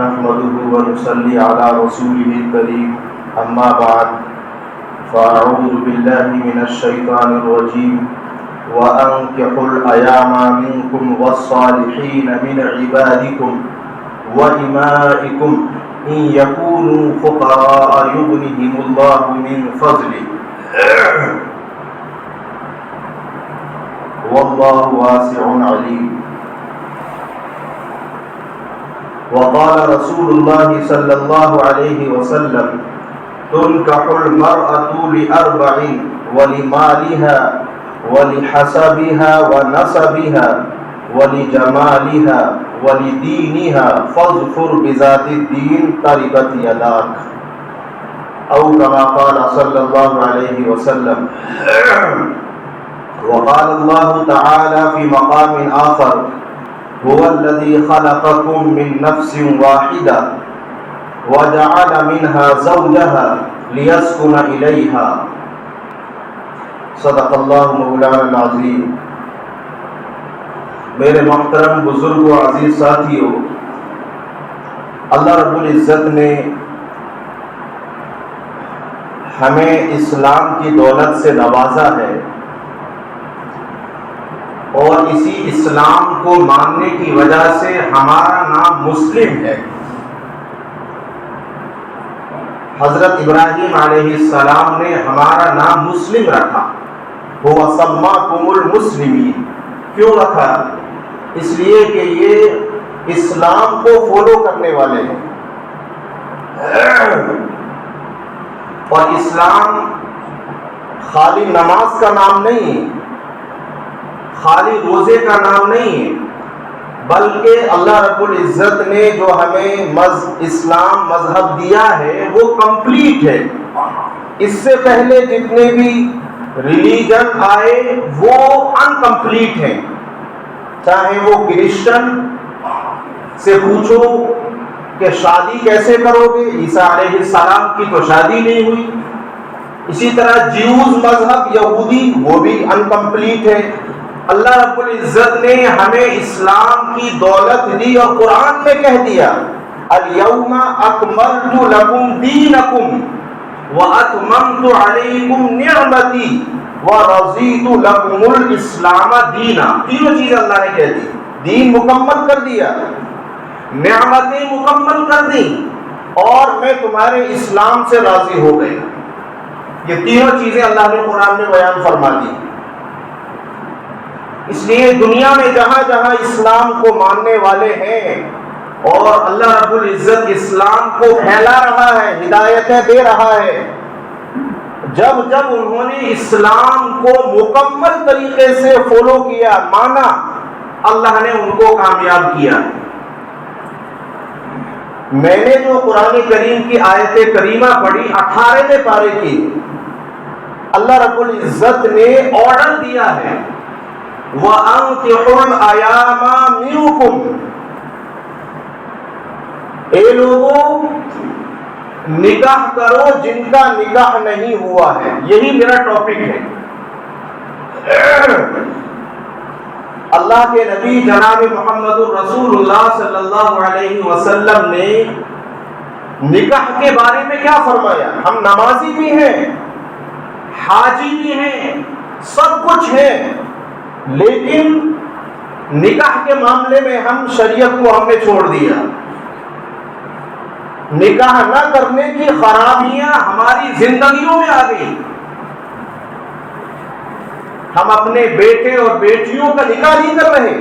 نحمده ونصلي على رسوله الكريم أما بعد فأعوذ بالله من الشيطان الرجيم وأنكحوا الأيام منكم والصالحين من عبادكم وإمائكم إن يكونوا فقراء يغنهم الله من فضله والله واسع عليم وقال رسول الله صلى الله عليه وسلم تنكح المرأة لأربع ولمالها ولحسبها ونسبها ولجمالها ولدينها فاظفر بذات الدين تربت يداك أو كما قال صلى الله عليه وسلم. وقال الله تعالى في مقام آخر هو الذي خلقكم من نفس واحدة وجعل منها زوجها ليسكن إليها صدق اللہ مولانا العظیم. میرے محترم بزرگوں عزیز ساتھیوں، اللہ رب العزت نے ہمیں اسلام کی دولت سے نوازا ہے اور اسی اسلام کو ماننے کی وجہ سے ہمارا نام مسلم ہے. حضرت ابراہیم علیہ السلام نے ہمارا نام مسلم رکھا. هو سماکم المسلمین. کیوں رکھا؟ اس لیے کہ یہ اسلام کو فالو کرنے والے ہیں. اور اسلام خالی نماز کا نام نہیں، خالی روزے کا نام نہیں، بلکہ اللہ رب العزت نے جو ہمیں اسلام مذہب دیا ہے وہ کمپلیٹ ہے. اس سے پہلے جتنے بھی ریلیجن آئے وہ انکمپلیٹ ہیں. چاہے وہ کرسچن سے پوچھو کہ شادی کیسے کرو گے، عیسیٰ علیہ السلام کی تو شادی نہیں ہوئی. اسی طرح جیوز مذہب یہودی وہ بھی انکمپلیٹ ہے. اللہ رب العزت نے ہمیں اسلام کی دولت دی اور قرآن میں کہہ دیا الیوم اکملت لکم دینکم واتممت علیکم نعمتی ورضیت لکم الاسلام دینا. تینوں چیزیں اللہ نے کہہ دی. دین مکمل کر دیا، نعمتیں مکمل کر دی، اور میں تمہارے اسلام سے راضی ہو گئی. یہ تینوں چیزیں اللہ نے قرآن میں بیان فرما دی. اس لیے دنیا میں جہاں جہاں اسلام کو ماننے والے ہیں اور اللہ رب العزت اسلام کو پھیلا رہا ہے، ہدایتیں دے رہا ہے، جب جب انہوں نے اسلام کو مکمل طریقے سے فالو کیا، مانا، اللہ نے ان کو کامیاب کیا. میں نے جو قرآن کریم کی آیت کریمہ پڑھی 18ویں پارے کی، اللہ رب العزت نے آرڈر دیا ہے وَأَنكِحُوا الْأَيَامَ مِنكُمْ. اے لوگوں، نکاح کرو جن کا نکاح نہیں ہوا ہے. یہی میرا ٹاپک ہے. اللہ کے نبی جناب محمد الرسول اللہ صلی اللہ علیہ وسلم نے نکاح کے بارے میں کیا فرمایا؟ ہم نمازی بھی ہیں، حاجی بھی ہیں، سب کچھ ہیں، لیکن نکاح کے معاملے میں ہم شریعت کو ہم نے چھوڑ دیا. نکاح نہ کرنے کی خرابیاں ہماری زندگیوں میں آ گئی. ہم اپنے بیٹے اور بیٹیوں کا نکاح نہیں کر رہے.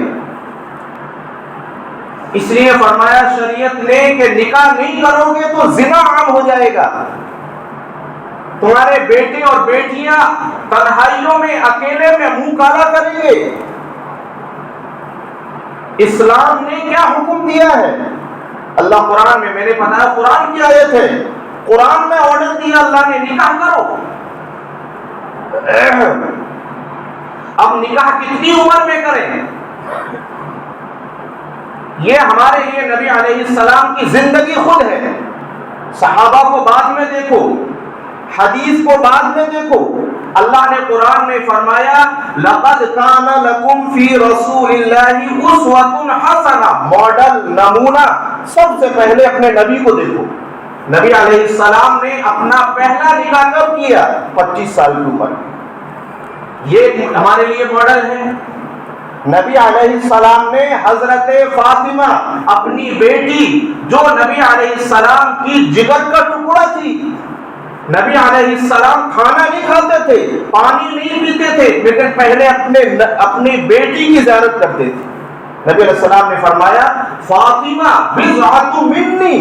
اس لیے فرمایا شریعت نے کہ نکاح نہیں کرو گے تو زنا عام ہو جائے گا. تمہارے بیٹے اور بیٹیاں تنہائیوں میں اکیلے میں منہ کالا کریں گے. اسلام نے کیا حکم دیا ہے؟ اللہ قرآن میں، میں نے بتایا قرآن کی آیت ہے، قرآن میں آرڈر دیا اللہ نے نکاح کرو. اب نکاح کتنی عمر میں کریں؟ یہ ہمارے لیے نبی علیہ السلام کی زندگی خود ہے. صحابہ کو بعد میں دیکھو، حدیث کو بعد میں دیکھو، اللہ نے قرآن میں فرمایا لقد کان لکم فی رسول اللہ اسوۃ حسنہ، ماڈل نمونہ سب سے پہلے اپنے نبی کو دیکھو۔ نبی علیہ السلام نے اپنا پہلا نکاح کب کیا؟ 25 سال کی عمر۔ یہ ہمارے لیے ماڈل ہے۔ نبی علیہ السلام نے حضرت فاطمہ اپنی بیٹی جو نبی علیہ السلام کی جگر کا ٹکڑا تھی، نبی علیہ السلام کھانا نہیں کھاتے تھے، پانی نہیں پیتے تھے، لیکن پہلے اپنی بیٹی کی زیارت کرتے تھے۔ نبی علیہ السلام نے فرمایا فاطمہ بضعۃ منی،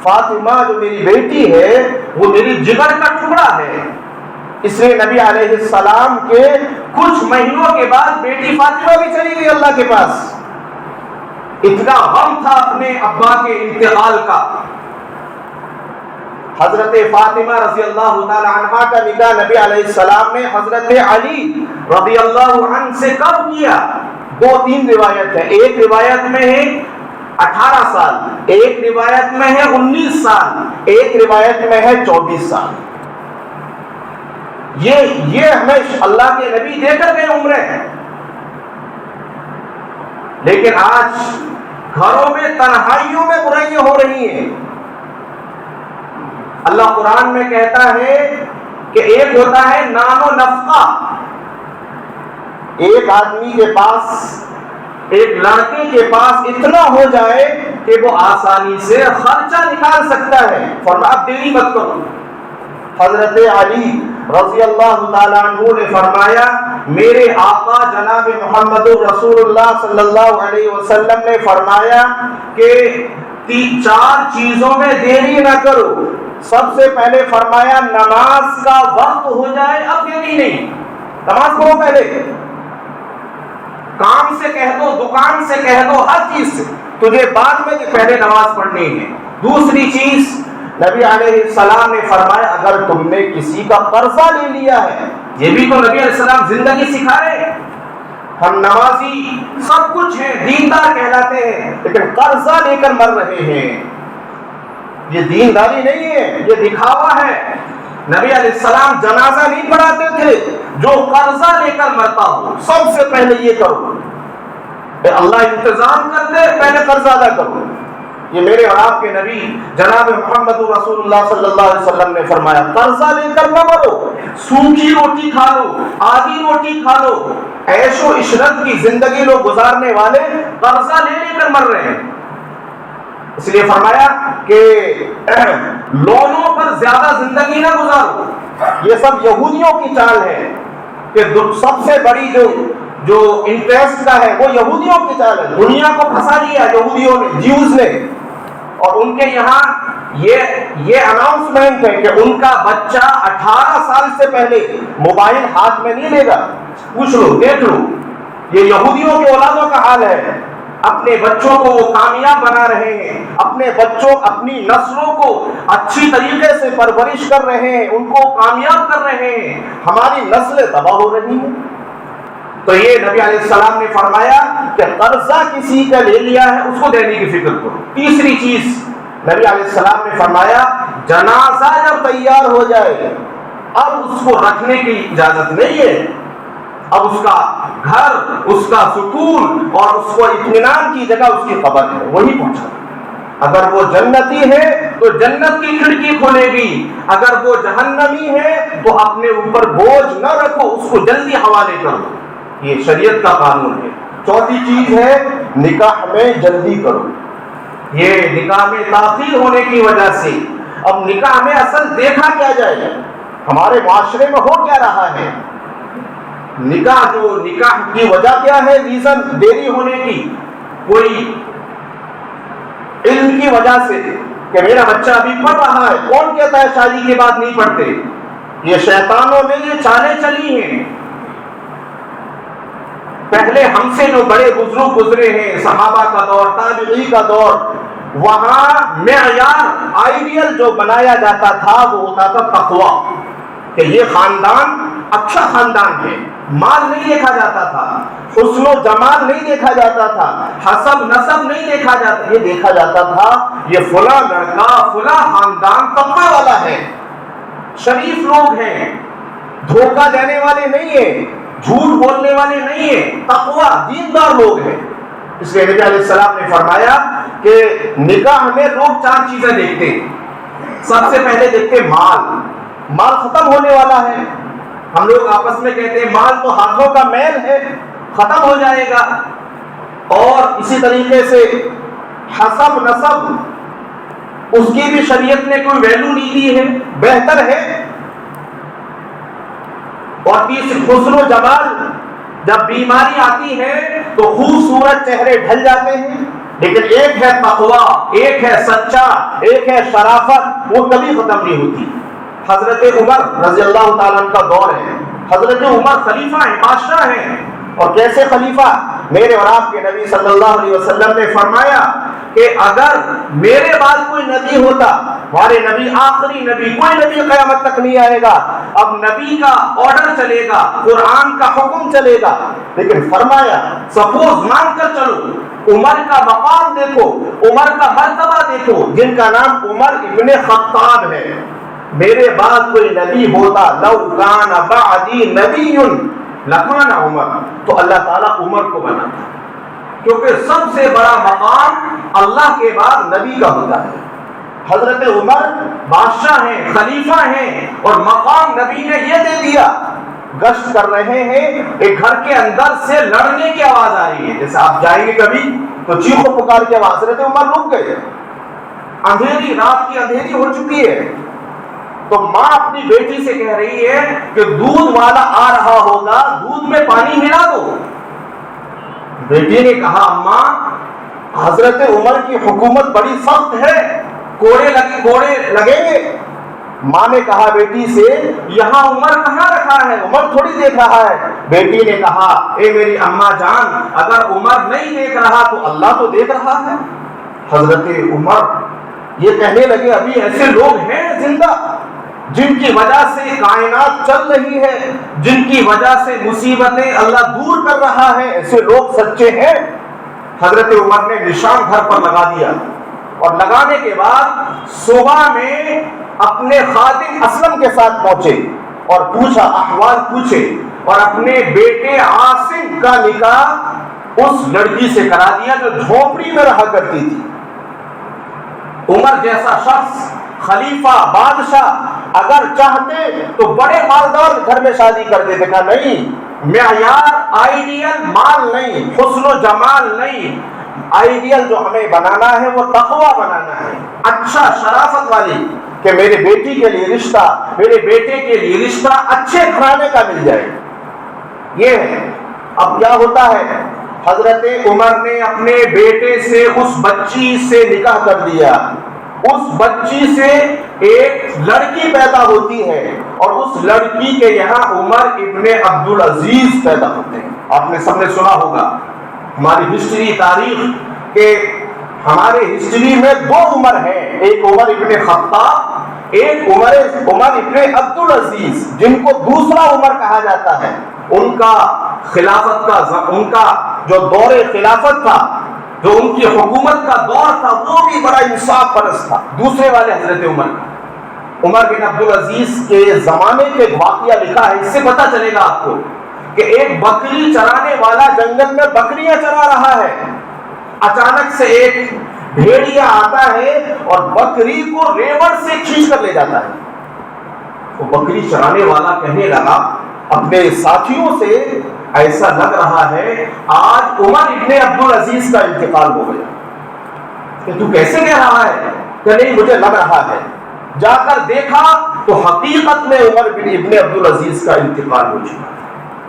فاطمہ جو میری بیٹی ہے وہ میری جگر کا ٹکڑا ہے۔ اس لیے نبی علیہ السلام کے کچھ مہینوں کے بعد بیٹی فاطمہ بھی چلی گئی اللہ کے پاس۔ اتنا غم تھا اپنے ابا کے انتقال کا۔ حضرت فاطمہ رضی اللہ تعالی عنہا کا نکاح نبی علیہ السلام نے حضرت علی رضی اللہ عنہ سے کب کیا؟ 2-3 روایت ہے۔ ایک روایت میں ہے 18 سال، ایک روایت میں ہے 19 سال، ایک روایت میں ہے 24 سال۔ یہ ہمیں اللہ کے نبی دے کر گئے عمرے ہیں۔ لیکن آج گھروں میں تنہائیوں میں برائیاں ہو رہی ہیں۔ اللہ قرآن میں کہتا ہے کہ ایک ہوتا ہے نان و نفقہ، ایک آدمی کے پاس، ایک لڑکے کے پاس اتنا ہو جائے کہ وہ آسانی سے خرچہ نکال سکتا ہے، فرمایا اب دیری مت کرو۔ حضرت علی رضی اللہ تعالیٰ عنہ نے فرمایا میرے آقا جناب محمد رسول اللہ صلی اللہ علیہ وسلم نے فرمایا کہ 4 چیزوں میں دیری نہ کرو۔ سب سے پہلے فرمایا نماز کا وقت ہو جائے اب دیری نہیں، نماز پڑھو پہلے، کام سے کہہ دو، دکان سے کہہ دو، ہر چیز سے تجھے بعد میں پہلے نماز پڑھنی ہے۔ دوسری چیز نبی علیہ السلام نے فرمایا اگر تم نے کسی کا قرضہ لے لیا ہے، یہ بھی تو نبی علیہ السلام زندگی سکھا رہے ہیں۔ ہم نمازی سب کچھ ہیں، دیندار کہلاتے ہیں، لیکن قرضہ لے کر مر رہے ہیں، یہ دینداری نہیں ہے، یہ دکھاوا ہے۔ نبی علیہ السلام جنازہ نہیں پڑھاتے تھے جو قرضہ لے کر مرتا ہو، سب سے پہلے یہ کرو، اللہ انتظام کر دے پہلے قرضہ ادا کرو۔ یہ میرے اور آپ کے نبی جناب محمد رسول اللہ صلی اللہ علیہ وسلم نے فرمایا قرضہ لے کر نہ مرو، سوکھی روٹی کھا لو، آدھی روٹی کھا لو، عیش و عشرت کی زندگی لوگ گزارنے والے قرضہ لے لے کر مر رہے ہیں۔ اس لیے فرمایا کہ لونوں پر زیادہ زندگی نہ گزارو۔ یہ سب یہودیوں کی چال ہے کہ سب سے بڑی جو انٹرسٹ کا ہے وہ یہودیوں کی چال ہے۔ دنیا کو پھنسا لیا یہودیوں نے، جیوز نے، اور ان کے یہاں یہ اناؤنسمنٹ ہے کہ ان کا بچہ 18 سال سے پہلے موبائل ہاتھ میں نہیں لے گا۔ پوچھ لو، دیکھ لو، یہ یہودیوں کے اولادوں کا حال ہے۔ اپنے بچوں کو وہ کامیاب بنا رہے ہیں، اپنے بچوں اپنی نسلوں کو اچھی طریقے سے پرورش کر رہے ہیں، ان کو کامیاب کر رہے ہیں، ہماری نسلیں تباہ ہو رہی ہیں۔ تو یہ نبی علیہ السلام نے فرمایا کہ قرضہ کسی کا لے لیا ہے اس کو دینے کی فکر کرو۔ تیسری چیز نبی علیہ السلام نے فرمایا جنازہ جب تیار ہو جائے اب اس کو رکھنے کی اجازت نہیں ہے، اب اس کا گھر، اس کا سکون اور اس کو اطمینان کی جگہ اس کی قبر ہے، وہی پہنچا۔ اگر وہ جنتی ہے تو جنت کی کھڑکی کھولے گی، اگر وہ جہنمی ہے تو اپنے اوپر بوجھ نہ رکھو، اس کو جلدی حوالے کرو۔ یہ شریعت کا قانون ہے۔ چوتھی چیز ہے نکاح میں جلدی کرو۔ یہ نکاح میں تاخیر ہونے کی وجہ سے اب نکاح میں اصل دیکھا کیا جائے گا، ہمارے معاشرے میں ہو کیا رہا ہے، نکاح کی وجہ کیا ہے، ریزن دیری ہونے کی، کوئی علم کی وجہ سے کہ میرا بچہ ابھی پڑھ رہا ہے، کون کہتا ہے شادی کے بعد نہیں پڑھتے؟ یہ شیطانوں نے یہ چالیں چلی ہیں۔ پہلے ہم سے جو بڑے بزرگ گزرے ہیں، صحابہ کا دور، تابعی کا دور، وہاں معیار آئیڈیل جو بنایا جاتا تھا وہ ہوتا تھا تقویٰ، کہ یہ خاندان اچھا خاندان ہے، مال نہیں دیکھا جاتا تھا، حسن و جمال نہیں دیکھا جاتا تھا، حسب نسب نہیں دیکھا جاتا، یہ دیکھا جاتا تھا یہ فلاں لڑکا فلاں خاندان تقوی والا ہے، شریف لوگ ہیں، دھوکہ دینے والے نہیں ہیں، جھوٹ بولنے والے نہیں ہیں، تقویٰ دیندار لوگ ہیں۔ اس لیے نبی علیہ السلام نے فرمایا کہ نکاح میں لوگ 4 چیزیں دیکھتے ہیں۔ سب سے پہلے دیکھتے مال ختم ہونے والا ہے۔ ہم لوگ آپس میں کہتے ہیں مال تو ہاتھوں کا میل ہے، ختم ہو جائے گا۔ اور اسی طریقے سے حسب نسب، اس کی بھی شریعت نے کوئی ویلو نہیں دی ہے، بہتر ہے۔ اور تیسری حسن و جمال، جب بیماری آتی ہے تو خوبصورت چہرے ڈھل جاتے ہیں، لیکن ایک ہے تقویٰ، ایک ہے سچا، ایک ہے شرافت، وہ کبھی ختم نہیں ہوتی۔ حضرت عمر رضی اللہ تعالیٰ عنہ کا دور ہے، حضرت عمر خلیفہ ہیں، بادشاہ ہیں۔ اور کیسے خلیفہ؟ میرے اور آپ کے نبی صلی اللہ علیہ وسلم نے فرمایا کہ اگر میرے بعد کوئی نبی ہوتا، ہمارے نبی آخری نبی، کوئی نبی قیامت تک نہیں آئے گا، اب نبی کا آرڈر چلے گا، قرآن کا حکم چلے گا، لیکن فرمایا سپوز مان کر چلو، عمر کا مقام دیکھو، عمر کا مرتبہ دیکھو، جن کا نام عمر ابن خطاب ہے، میرے بعد کوئی نبی ہوتا، لو کان بعدی نبی لکان عمر، تو اللہ تعالیٰ عمر کو بناتا، کیونکہ سب سے بڑا مقام اللہ کے بعد نبی کا ہوتا ہے۔ حضرت عمر بادشاہ ہیں، خلیفہ ہیں، اور مقام نبی نے یہ دے دیا۔ گشت کر رہے ہیں، ایک گھر کے اندر سے لڑنے کی آواز آ رہی ہے، جیسے آپ جائیں گے کبھی تو چیخ و پکار کی آواز، حضرت عمر رک گئے، اندھیری رات کی اندھیری ہو چکی ہے، تو ماں اپنی بیٹی سے کہہ رہی ہے کہ دودھ والا آ رہا ہوگا، دودھ میں پانی ملا دو۔ بیٹی نے کہا اماں حضرت عمر کی حکومت بڑی سخت ہے، کوڑے لگیں گے۔ ماں نے کہا بیٹی سے یہاں عمر کہاں رکھا ہے، عمر تھوڑی دیکھ رہا ہے۔ بیٹی نے کہا اے میری اماں جان، اگر عمر نہیں دیکھ رہا تو اللہ تو دیکھ رہا ہے۔ حضرت عمر یہ کہنے لگے ابھی ایسے لوگ ہیں زندہ جن کی وجہ سے کائنات چل رہی ہے، جن کی وجہ سے مصیبتیں اللہ دور کر رہا ہے، ایسے لوگ سچے ہیں۔ حضرت عمر نے نشان گھر پر لگا دیا، اور لگانے کے بعد صبح میں اپنے خادم اسلم کے ساتھ پہنچے اور پوچھا، احوال پوچھے، اور اپنے بیٹے عاصم کا نکاح اس لڑکی سے کرا دیا جو جھونپڑی میں رہا کرتی تھی۔ عمر جیسا شخص، خلیفہ، بادشاہ، اگر چاہتے تو بڑے مالدار گھر میں شادی کر دیتے، کہا نہیں، معیار آئیڈیل مال نہیں، حسن و جمال نہیں، آئیڈیل جو ہمیں بنانا ہے وہ تقویٰ بنانا ہے، اچھا شرافت والی، کہ میرے بیٹی کے لیے رشتہ، میرے بیٹے کے لیے رشتہ اچھے گھرانے کا مل جائے، یہ ہے۔ اب کیا ہوتا ہے، حضرت عمر نے اپنے بیٹے سے اس بچی سے نکاح کر دیا، اس بچی سے ایک لڑکی پیدا ہوتی ہے، اور اس لڑکی کے یہاں عمر ابن عبدالعزیز پیدا ہوتے ہیں۔ آپ نے سب نے سنا ہوگا ہماری ہسٹری، تاریخ، کہ ہمارے ہسٹری میں 2 عمر ہیں، ایک عمر ابن خطاب، ایک عمر ابن عبدالعزیز، جن کو دوسرا عمر کہا جاتا ہے۔ ان کا خلافت کا، ان کا جو دور خلافت تھا، جو ان کی حکومت کا دور تھا، وہ بھی بڑا انصاف پرست تھا، دوسرے والے حضرت عمر کا۔ عمر بن عبدالعزیز کے زمانے کے واقعہ لکھا ہے، اس سے پتہ چلے گا آپ کو کہ ایک بکری چرانے والا جنگل میں بکریاں چرا رہا ہے، اچانک سے ایک بھیڑیا آتا ہے اور بکری کو ریوڑ سے کھینچ کر لے جاتا ہے۔ وہ بکری چرانے والا کہنے لگا اپنے ساتھیوں سے، ایسا لگ رہا ہے آج عمر ابن عبدالعزیز کا انتقال ہو گیا۔ کہ تو کیسے کہہ رہا ہے؟ کہ نہیں مجھے لگ رہا ہے۔ جا کر دیکھا تو حقیقت میں عمر ابن عبدالعزیز کا انتقال ہو چکا۔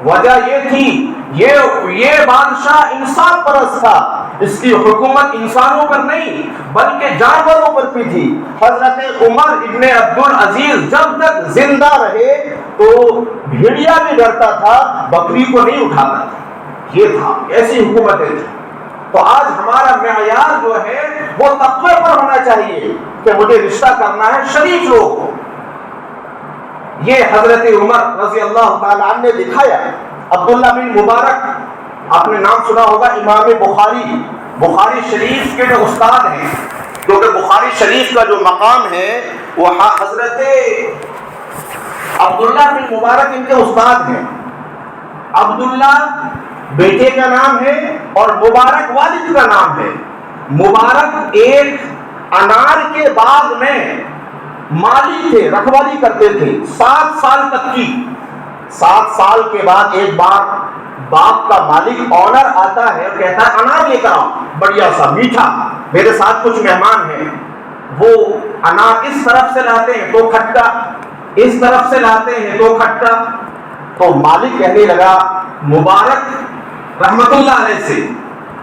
وجہ یہ تھی، یہ بادشاہ انصاف پرست تھا، اس کی حکومت انسانوں پر نہیں بلکہ جانوروں پر بھی تھی۔ حضرت عمر ابن عبدالعزیز جب تک زندہ رہے تو بھیڑیا بھی ڈرتا تھا، بکری کو نہیں اٹھاتا تھا، یہ تھا، ایسی حکومتیں تھیں۔ تو آج ہمارا معیار جو ہے وہ تقوی پر ہونا چاہیے کہ مجھے رشتہ کرنا ہے شریف لوگ کو۔ یہ حضرت عمر رضی اللہ تعالیٰ عنہ نے دکھایا۔ عبداللہ بن مبارک، آپ نے نام سنا ہوگا، امام بخاری شریف کے جو استاد ہیں، کیونکہ بخاری شریف کا جو مقام ہے وہ حضرت عبداللہ بن مبارک ان کے استاد ہیں. عبداللہ بیٹے کا نام ہے اور مبارک والد کا نام ہے. مبارک ایک انار کے باغ میں مالی تھے، رکھوالی کرتے تھے 7 سال تک کی. 7 سال کے بعد ایک بار باغ کا مالک آنر آتا ہے اور کہتا ہے انار لے کر آؤ بڑھیا سا میٹھا، میرے ساتھ کچھ مہمان ہیں. وہ انار اس طرف سے لاتے ہیں تو کھٹا، اس طرف سے لاتے ہیں تو کھٹا. تو مالک کہنے لگا مبارک رحمت اللہ علیہ سے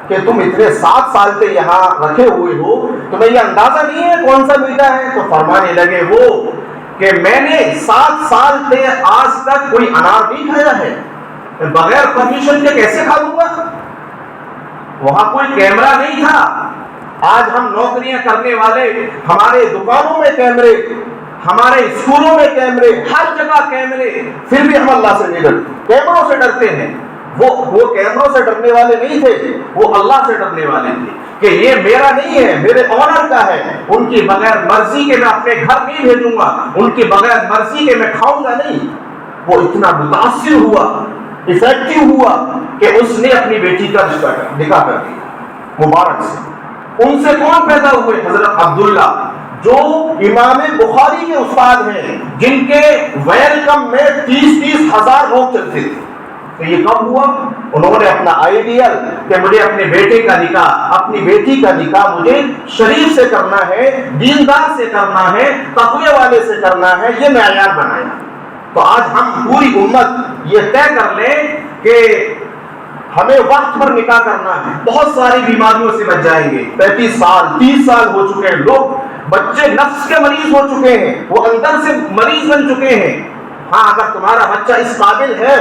کہ تم اتنے 7 سال سے یہاں رکھے ہوئے ہو، تمہیں یہ اندازہ نہیں ہے کون سا میٹھا ہے؟ تو فرمانے لگے وہ کہ میں نے 7 سال سے آج تک کوئی انار نہیں کھایا ہے، بغیر پرمیشن کے کیسے کھا لوں گا؟ وہاں کوئی کیمرہ نہیں تھا. آج ہم نوکریاں کرنے والے، ہمارے دکانوں میں کیمرے، ہمارے اسکولوں میں کیمرے، ہر جگہ کیمرے، پھر بھی ہم اللہ سے نہیں ڈرتے، کیمروں سے ڈرتے ہیں. وہ کیمروں سے ڈرنے والے نہیں تھے، وہ اللہ سے ڈرنے والے تھے کہ یہ میرا نہیں ہے، میرے آنر کا ہے. ان کی بغیر مرضی کے میں اپنے گھر نہیں بھیجوں گا، ان کی بغیر مرضی کے میں کھاؤں گا نہیں. وہ اتنا متاثر ہوا، افیکٹو ہوا کہ اس نے اپنی بیٹی کا رشتہ نکاح کر دیا مبارک سے. ان سے کون پیدا ہوئے؟ حضرت عبداللہ، جو امام بخاری کے استاد ہیں، جن کے ویلکم میں 30 ہزار لوگ چلتے تھے. تو یہ کب ہوا؟ انہوں نے اپنا آئیڈیل کہ مجھے اپنے بیٹے کا نکاح، اپنی بیٹی کا نکاح مجھے شریف سے کرنا ہے، دیندار سے کرنا ہے، تقوی والے سے کرنا ہے، یہ معیار بنایا. تو آج ہم پوری امت یہ طے کر لیں کہ ہمیں وقت پر نکاح کرنا ہے، بہت ساری بیماریوں سے بچ جائیں گے. 35 سال 30 سال ہو چکے ہیں، لوگ بچے نفس کے مریض ہو چکے ہیں، وہ اندر سے مریض بن چکے ہیں. ہاں اگر تمہارا بچہ اس قابل ہے،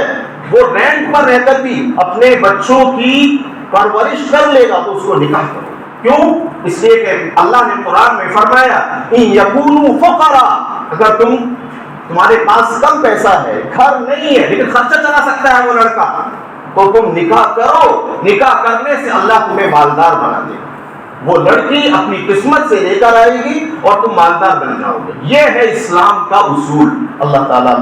وہ رینٹ پر رہ کر بھی اپنے بچوں کی پرورش کر لے گا تو اس کو نکاح کرو. کیوں؟ اس لیے کہ اللہ نے قرآن میں فرمایا ان یکونوا فقراء، اگر تمہارے پاس کم پیسہ ہے، گھر نہیں ہے لیکن خرچہ چلا سکتا ہے وہ لڑکا، تو تم نکاح کرو. نکاح کرنے سے اللہ تمہیں مالدار بنا دے گا. وہ لڑکی اپنی قسمت سے لے کر آئے گی اور تم مالدار بن جاؤ گے. یہ ہے اسلام کا اصول. اللہ تعالیٰ